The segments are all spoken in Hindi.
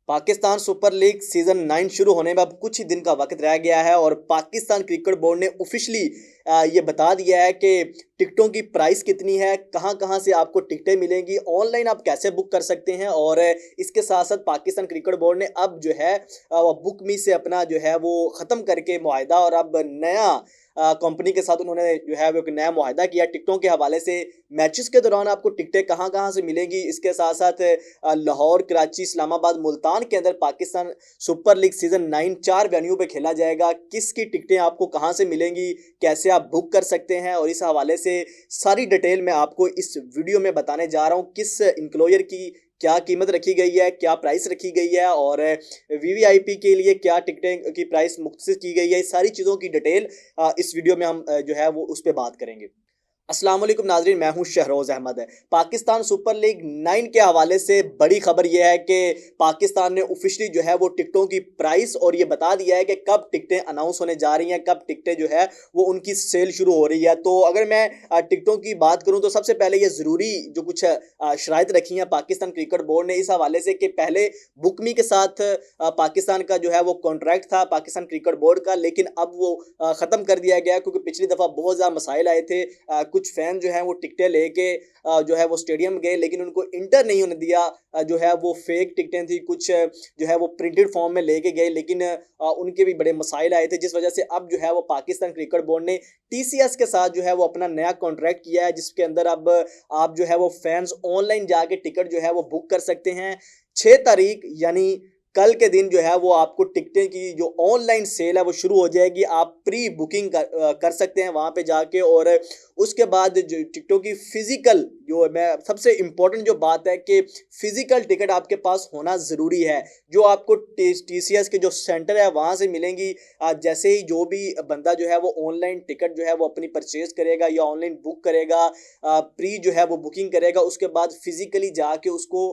पाकिस्तान सुपर लीग सीजन 9 शुरू होने में अब कुछ ही दिन का वक्त रह गया है और पाकिस्तान क्रिकेट बोर्ड ने ऑफिशियली ये बता दिया है कि टिकटों की प्राइस कितनी है, कहां कहां से आपको टिकटें मिलेंगी, ऑनलाइन आप कैसे बुक कर सकते हैं। और इसके साथ साथ पाकिस्तान क्रिकेट बोर्ड ने अब जो है वो बुक मी से अपना जो है वो ख़त्म करके मुआहदा और अब नया कंपनी के साथ उन्होंने जो है वो एक नया मुआहदा किया टिकटों के हवाले से। मैचेस के दौरान आपको टिकटें कहां कहां से मिलेंगी, इसके साथ साथ लाहौर, कराची, इस्लामाबाद, मुल्तान के अंदर Pakistan super league season 9 4 venue पे खेला जाएगा। किसकी टिकटें आपको कहां से मिलेंगी, कैसे आप बुक कर सकते हैं, और इस हवाले से सारी डिटेल मैं आपको इस वीडियो में बताने जा रहा हूं। किस इंक्लोजर की क्या कीमत रखी गई है, क्या प्राइस रखी गई है, और वीवीआईपी के लिए क्या टिकटें की प्राइस मुख्तसर की गई है। इस सारी चीज़ों की डिटेल इस वीडियो में हम जो है वो उस पर बात करेंगे। अस्सलाम वालेकुम नाजरीन, मैं हूं शहरोज़ अहमद। पाकिस्तान सुपर लीग 9 के हवाले से बड़ी खबर यह है कि पाकिस्तान ने ऑफिशियली जो है वो टिकटों की प्राइस और ये बता दिया है कि कब टिकटें अनाउंस होने जा रही हैं, कब टिकटें जो है वो उनकी सेल शुरू हो रही है। तो अगर मैं टिकटों की बात करूं तो सबसे पहले ये ज़रूरी जो कुछ शराइत रखी हैं पाकिस्तान क्रिकेट बोर्ड ने इस हवाले से कि पहले बुकमी के साथ पाकिस्तान का जो है वो कॉन्ट्रैक्ट था पाकिस्तान क्रिकेट बोर्ड का, लेकिन अब वो ख़त्म कर दिया गया क्योंकि पिछली दफ़ा बहुत ज़्यादा मसाइल आए थे। कुछ फैन जो हैं वो टिकटें लेके जो है वो स्टेडियम गए, लेकिन उनको इंटर नहीं होने दिया। जो है वो फेक टिकटें थी, कुछ जो है वो प्रिंटेड फॉर्म में लेके गए, लेकिन उनके भी बड़े मसाइल आए थे, जिस वजह से अब जो है वो पाकिस्तान क्रिकेट बोर्ड ने टीसीएस के साथ जो है वो अपना नया कॉन्ट्रैक्ट किया है, जिसके अंदर अब आप जो है वो फैंस ऑनलाइन जाके टिकट जो है वो बुक कर सकते हैं। 6 तारीख यानी कल के दिन जो है वो आपको टिकटें की जो ऑनलाइन सेल है वो शुरू हो जाएगी। आप प्री बुकिंग कर सकते हैं वहाँ पे जाके, और उसके बाद जो टिकटों की फिजिकल जो मैं सबसे इम्पोर्टेंट जो बात है कि फिजिकल टिकट आपके पास होना ज़रूरी है, जो आपको टीसीएस के जो सेंटर है वहाँ से मिलेंगी। जैसे ही जो भी बंदा जो है वो ऑनलाइन टिकट जो है वो अपनी परचेज करेगा या ऑनलाइन बुक करेगा, प्री जो है वो बुकिंग करेगा, उसके बाद फिजिकली जाके उसको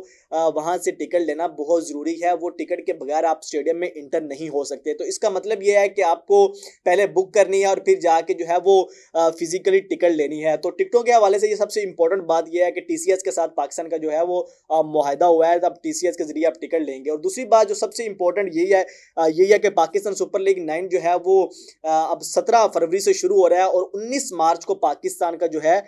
वहाँ से टिकट लेना बहुत ज़रूरी है। वो टिकट के बगैर आप स्टेडियम में इंटर नहीं हो सकते। तो इसका मतलब ये है कि आपको पहले बुक करनी है और फिर जाके जो है वो फिजिकली टिकट लेनी है। तो टिकटों के हवाले से ये सबसे इंपॉर्टेंट बात यह है कि टीसीएस के साथ पाकिस्तान का जो है वो मुआहदा हुआ है, अब टीसीएस के जरिए आप टिकट लेंगे। और दूसरी बात जो सबसे इंपॉर्टेंट यही है कि पाकिस्तान सुपर लीग 9 जो है वो अब 17 फरवरी से शुरू हो रहा है और 19 मार्च को पाकिस्तान का जो है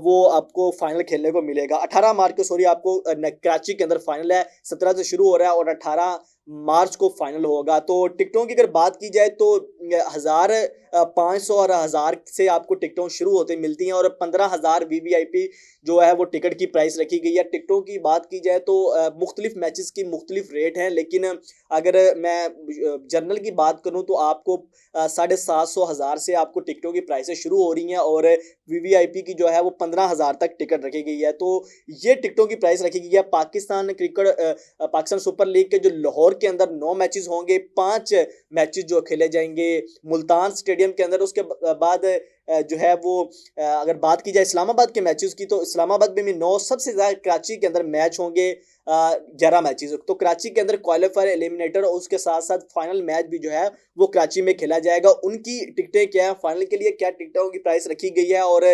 वो आपको फाइनल खेलने को मिलेगा। 18 मार्च को सॉरी आपको कराची के अंदर फाइनल है, 17 से शुरू हो रहा है और 18 मार्च को फाइनल होगा। तो टिकटों की अगर बात की जाए तो 1500 और 1000 से आपको टिकटों शुरू होते मिलती हैं, और 15,000 वीवीआईपी जो है वो टिकट की प्राइस रखी गई है। टिकटों की बात की जाए तो मुख्तलिफ मैचेस की मुख्तलिफ रेट हैं, लेकिन अगर मैं जनरल की बात करूं तो आपको 750 1000 से आपको टिकटों की प्राइसें शुरू हो रही हैं, और वीवीआईपी की जो है वो 15,000 तक टिकट रखी गई है। तो ये टिकटों की प्राइस रखी गई है। पाकिस्तान सुपर लीग के जो लाहौर के अंदर 9 मैचेस होंगे, 5 मैचेस जो खेले जाएंगे मुल्तान स्टेडियम के अंदर। उसके बाद जो है वो अगर बात की जाए इस्लामाबाद के मैचेस की तो इस्लामाबाद में भी 9, सबसे ज़्यादा कराची के अंदर मैच होंगे 11 मैचेस। तो कराची के अंदर क्वालिफायर, एलिमिनेटर और उसके साथ साथ फाइनल मैच भी जो है वो कराची में खेला जाएगा। उनकी टिकटें क्या है, फाइनल के लिए क्या टिकटों की प्राइस रखी गई है, और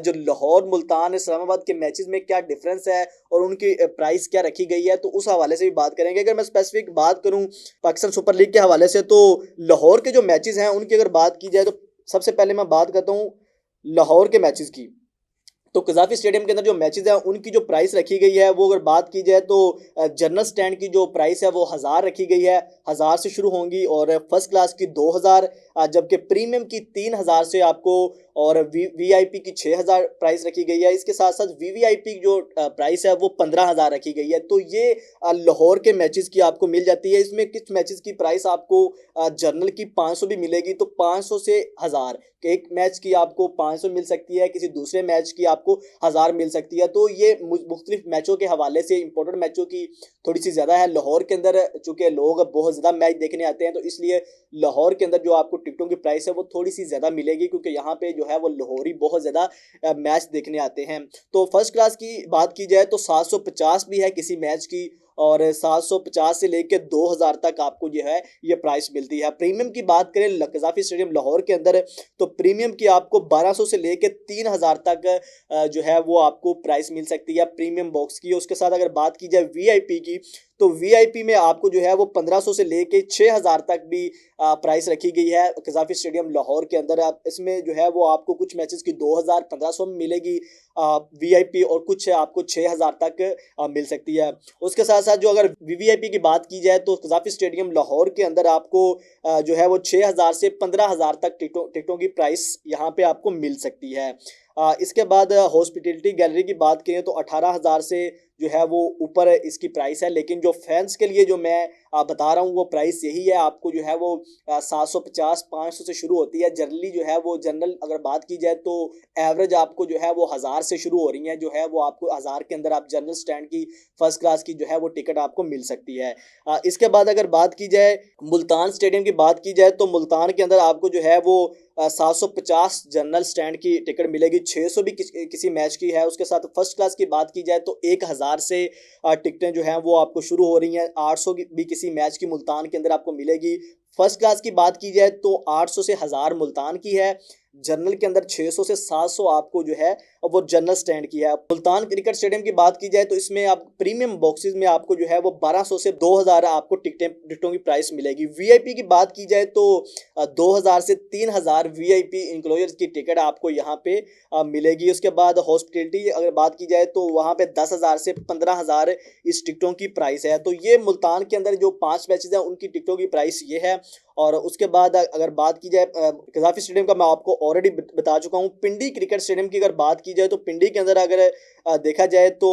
जो लाहौर, मुल्तान, इस्लामाबाद के मैचेस में क्या डिफरेंस है और उनकी प्राइस क्या रखी गई है, तो उस हवाले से भी बात करेंगे। अगर मैं स्पेसिफिक बात करूं पाकिस्तान सुपर लीग के हवाले से तो लाहौर के जो मैचेस हैं उनकी अगर बात की जाए तो सबसे पहले मैं बात करता हूँ लाहौर के मैचेस की। तो कज़ाफ़ी स्टेडियम के अंदर जो मैचेस हैं उनकी जो प्राइस रखी गई है वो अगर बात की जाए तो जनरल स्टैंड की जो प्राइस है वो 1000 रखी गई है, 1000 से शुरू होंगी, और फर्स्ट क्लास की 2000, जबकि प्रीमियम की 3000 से आपको, और वीआईपी की 6000 प्राइस रखी गई है। इसके साथ साथ वीवीआईपी की जो प्राइस है वो 15,000 रखी गई है। तो ये लाहौर के मैचेस की आपको मिल जाती है। इसमें किस मैचेस की प्राइस आपको जनरल की 500 भी मिलेगी, तो 500 से 1000 एक मैच की आपको 500 मिल सकती है, किसी दूसरे मैच की आपको 1000 मिल सकती है। तो ये मुख्तलिफ मैचों के हवाले से इंपॉर्टेंट मैचों की थोड़ी सी ज़्यादा है। लाहौर के अंदर चूँकि लोग बहुत ज़्यादा मैच देखने आते हैं, तो इसलिए लाहौर के अंदर जो आपको टिकटों की प्राइस है वो थोड़ी सी ज़्यादा मिलेगी, क्योंकि यहाँ पे जो है वो लाहौरी बहुत ज़्यादा मैच देखने आते हैं। तो फर्स्ट क्लास की बात की जाए तो 750 भी है किसी मैच की, और 750 से लेकर 2000 तक आपको जो है ये प्राइस मिलती है। प्रीमियम की बात करें कज़ाफ़ी स्टेडियम लाहौर के अंदर तो प्रीमियम की आपको 1200 से लेकर 3000 तक जो है वो आपको प्राइस मिल सकती है प्रीमियम बॉक्स की। उसके साथ अगर बात की जाए वीआईपी की तो वीआईपी में आपको जो है वो 1500 से लेके 6000 तक भी प्राइस रखी गई है कज़ाफ़ी स्टेडियम लाहौर के अंदर। आप इसमें जो है वो आपको कुछ मैचेस की 2000 1500 में मिलेगी वीआईपी, और कुछ आपको 6000 तक मिल सकती है। उसके साथ साथ जो अगर वीवीआईपी की बात की जाए तो कज़ाफ़ी स्टेडियम लाहौर के अंदर आपको जो है वो 6000 से 15000 तक टिकटों की प्राइस यहाँ पे आपको मिल सकती है। इसके बाद हॉस्पिटैलिटी गैलरी की बात करें तो 18000 से जो है वो ऊपर इसकी प्राइस है, लेकिन जो फैंस के लिए जो मैं बता रहा हूँ वो प्राइस यही है। आपको जो है वो 750 500 से शुरू होती है। जनरली जो है वो जनरल अगर बात की जाए तो एवरेज आपको जो है वो 1000 से शुरू हो रही है, जो है वो आपको 1000 के अंदर आप जनरल स्टैंड की फर्स्ट क्लास की जो है वो टिकट आपको मिल सकती है। इसके बाद अगर बात की जाए मुल्तान स्टेडियम की बात की जाए तो मुल्तान के अंदर आपको जो है वो 750 जनरल स्टैंड की टिकट मिलेगी, 600 भी किसी मैच की है। उसके साथ फर्स्ट क्लास की बात की जाए तो 1000 से टिकटें जो हैं वो आपको शुरू हो रही हैं। 800 की भी किसी मैच की मुल्तान के अंदर आपको मिलेगी। फर्स्ट क्लास की बात की जाए तो 800 से 1000 मुल्तान की है। जनरल के अंदर 600 से 700 आपको जो है वो जनरल स्टैंड की है। मुल्तान क्रिकेट स्टेडियम की बात की जाए तो इसमें आप प्रीमियम बॉक्सेस में आपको जो है वो 1200 से 2000 आपको टिकटों की प्राइस मिलेगी। वीआईपी की बात की जाए तो 2000 से 3000 वीआईपी इंक्लोजर की टिकट आपको यहाँ पे मिलेगी। उसके बाद हॉस्पिटैलिटी अगर बात की जाए तो वहाँ पे 10,000 से 15,000 इस टिकटों की प्राइस है। तो ये मुल्तान के अंदर जो 5 मैचेस हैं उनकी टिकटों की प्राइस ये है। और उसके बाद अगर बात की जाए कज़ाफ़ी स्टेडियम का मैं आपको ऑलरेडी बता चुका हूँ। पिंडी क्रिकेट स्टेडियम की अगर बात की जाए तो पिंडी के अंदर अगर देखा जाए तो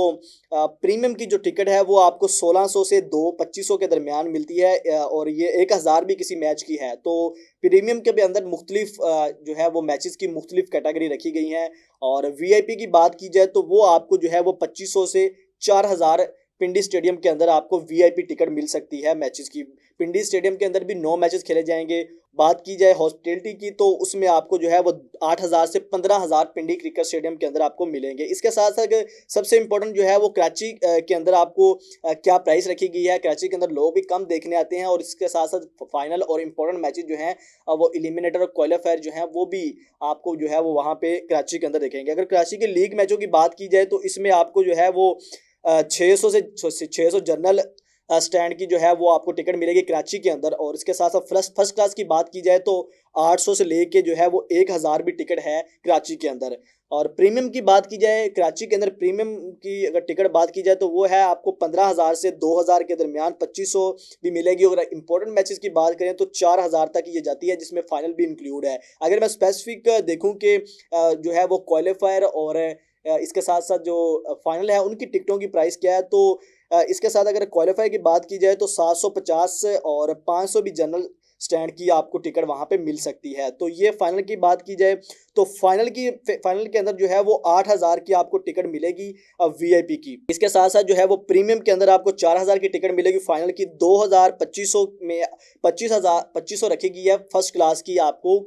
प्रीमियम की जो टिकट है वो आपको 1600 से 2500 के दरमियान मिलती है, और ये 1000 भी किसी मैच की है। तो प्रीमियम के भी अंदर मुख्तलिफ जो है वो मैचेस की मुख्तलिफ कैटेगरी रखी गई हैं। और वीआईपी की बात की जाए तो वो आपको जो है वो 2500 से 4000 पिंडी स्टेडियम के अंदर आपको वीआईपी टिकट मिल सकती है मैचेस की। पिंडी स्टेडियम के अंदर भी 9 मैचेस खेले जाएंगे। बात की जाए हॉस्पिटैलिटी की तो उसमें आपको जो है वो 8000 से 15000 पिंडी क्रिकेट स्टेडियम के अंदर आपको मिलेंगे। इसके साथ साथ सबसे इंपॉर्टेंट जो है वो कराची के अंदर आपको क्या प्राइस रखी गई है। कराची के अंदर लोग भी कम देखने आते हैं, और इसके साथ साथ फाइनल और इम्पोर्टेंट मैचेस जो हैं वो एलिमिनेटर और क्वालिफायर जो हैं वो भी आपको जो है वो वहाँ पे कराची के अंदर देखेंगे। अगर कराची के लीग मैचों की बात की जाए तो इसमें आपको जो है वो 600 से 600 जनरल स्टैंड की जो है वो आपको टिकट मिलेगी कराची के अंदर। और इसके साथ साथ फर्स्ट क्लास की बात की जाए तो 800 से लेके जो है वो 1000 भी टिकट है कराची के अंदर। और प्रीमियम की बात की जाए कराची के अंदर प्रीमियम की अगर टिकट बात की जाए तो वो है आपको 15000 से 2000 के दरमियान, 2500 भी मिलेगी। अगर इंपॉर्टेंट मैचेस की बात करें तो 4000 तक ये जाती है, जिसमें फाइनल भी इंक्लूड है। अगर मैं स्पेसिफिक देखूं कि जो है वो क्वालिफायर और इसके साथ साथ जो फाइनल है उनकी टिकटों की प्राइस क्या है, तो इसके साथ अगर क्वालिफाई की बात की जाए तो 750 और 500 भी जनरल स्टैंड की आपको टिकट वहाँ पे मिल सकती है। तो ये फाइनल की बात की जाए तो फाइनल के अंदर जो है वो 8000 की आपको टिकट मिलेगी वीआईपी की। इसके साथ साथ जो है वो प्रीमियम के अंदर आपको 4000 की टिकट मिलेगी। फाइनल की 2500 में 2500 रखी गई है। फर्स्ट क्लास की आपको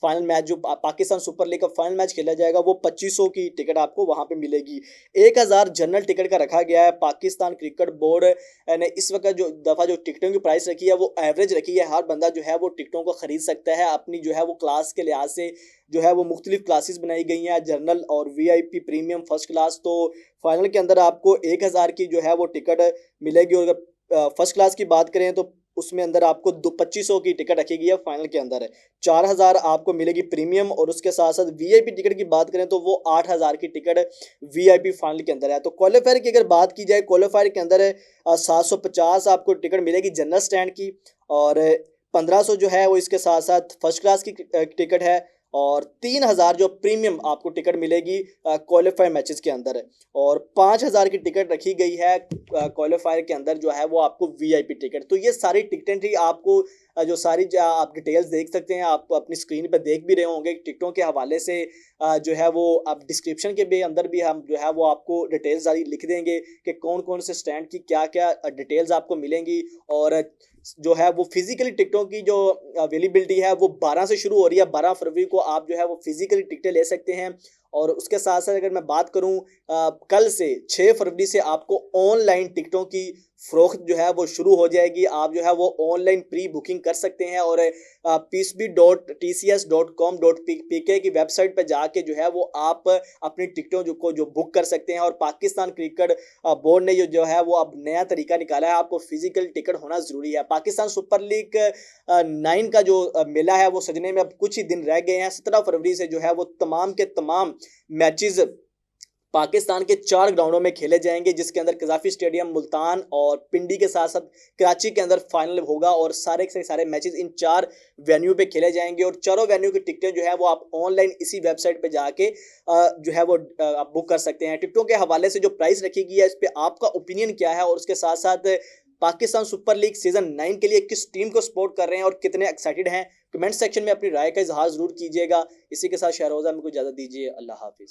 फाइनल मैच जो पाकिस्तान सुपर लीग का फाइनल मैच खेला जाएगा वो 2500 की टिकट आपको वहाँ पे मिलेगी। 1000 जनरल टिकट का रखा गया है। पाकिस्तान क्रिकेट बोर्ड ने इस वक्त जो दफ़ा जो टिकटों की प्राइस रखी है वो एवरेज रखी है। हर बंदा जो है वो टिकटों को ख़रीद सकता है अपनी जो है वो क्लास के लिहाज से। जो है वो मुख्तलिफ क्लासेस बनाई गई हैं, जनरल और वीआईपी, प्रीमियम, फर्स्ट क्लास। तो फाइनल के अंदर आपको 1000 की जो है वो टिकट मिलेगी। और अगर फर्स्ट क्लास की बात करें तो उसमें अंदर आपको 2500 की टिकट रखी गई है। फाइनल के अंदर 4000 आपको मिलेगी प्रीमियम। और उसके साथ साथ वीआईपी टिकट की बात करें तो वो 8000 की टिकट वीआईपी फाइनल के अंदर है। तो क्वालिफायर की अगर बात की जाए, क्वालिफायर के अंदर 750 आपको टिकट मिलेगी जनरल स्टैंड की, और 1500 जो है वो इसके साथ साथ फर्स्ट क्लास की टिकट है, और 3000 जो प्रीमियम आपको टिकट मिलेगी क्वालिफायर मैचेस के अंदर। और 5000 की टिकट रखी गई है क्वालिफायर के अंदर जो है वो आपको वीआईपी टिकट। तो ये सारी टिकटें थी। आपको जो सारी आप डिटेल्स देख सकते हैं, आप अपनी स्क्रीन पर देख भी रहे होंगे। टिकटों के हवाले से जो है वो आप डिस्क्रिप्शन के भी अंदर भी हम जो है वो आपको डिटेल्स सारी लिख देंगे कि कौन कौन से स्टैंड की क्या क्या डिटेल्स आपको मिलेंगी। और जो है वो फिजिकली टिकटों की जो अवेलेबिलिटी है वो 12 से शुरू हो रही है। 12 फरवरी को आप जो है वो फिजिकली टिकटें ले सकते हैं। और उसके साथ साथ अगर मैं बात करूं, कल से 6 फरवरी से आपको ऑनलाइन टिकटों की फ़रोख्त जो है वो शुरू हो जाएगी। आप जो है वो ऑनलाइन प्री बुकिंग कर सकते हैं और psb.tcs.com.pk की वेबसाइट पे जाके जो है वो आप अपनी टिकटों जो बुक कर सकते हैं। और पाकिस्तान क्रिकेट बोर्ड ने जो है वो अब नया तरीका निकाला है, आपको फिजिकल टिकट होना ज़रूरी है। पाकिस्तान सुपर लीग 9 का जो मेला है वो सजने में अब कुछ ही दिन रह गए हैं। 17 फरवरी से जो है वो तमाम के तमाम मैचेज़ पाकिस्तान के 4 ग्राउंडों में खेले जाएंगे, जिसके अंदर कज़ाफ़ी स्टेडियम, मुल्तान और पिंडी के साथ साथ कराची के अंदर फाइनल होगा। और सारे के सारे मैचेस इन 4 वेन्यू पे खेले जाएंगे और चारों वेन्यू की टिकटें जो है वो आप ऑनलाइन इसी वेबसाइट पे जाके जो है वो आप बुक कर सकते हैं। टिकटों के हवाले से जो प्राइस रखी गई है, इस पर आपका ओपिनियन क्या है? और उसके साथ साथ पाकिस्तान सुपर लीग सीजन 9 के लिए किस टीम को सपोर्ट कर रहे हैं और कितने एक्साइटेड हैं? कमेंट सेक्शन में अपनी राय का इजहार जरूर कीजिएगा। इसी के साथ शहरोज़ा में को इजाज़त दीजिए। अल्लाह हाफिज़।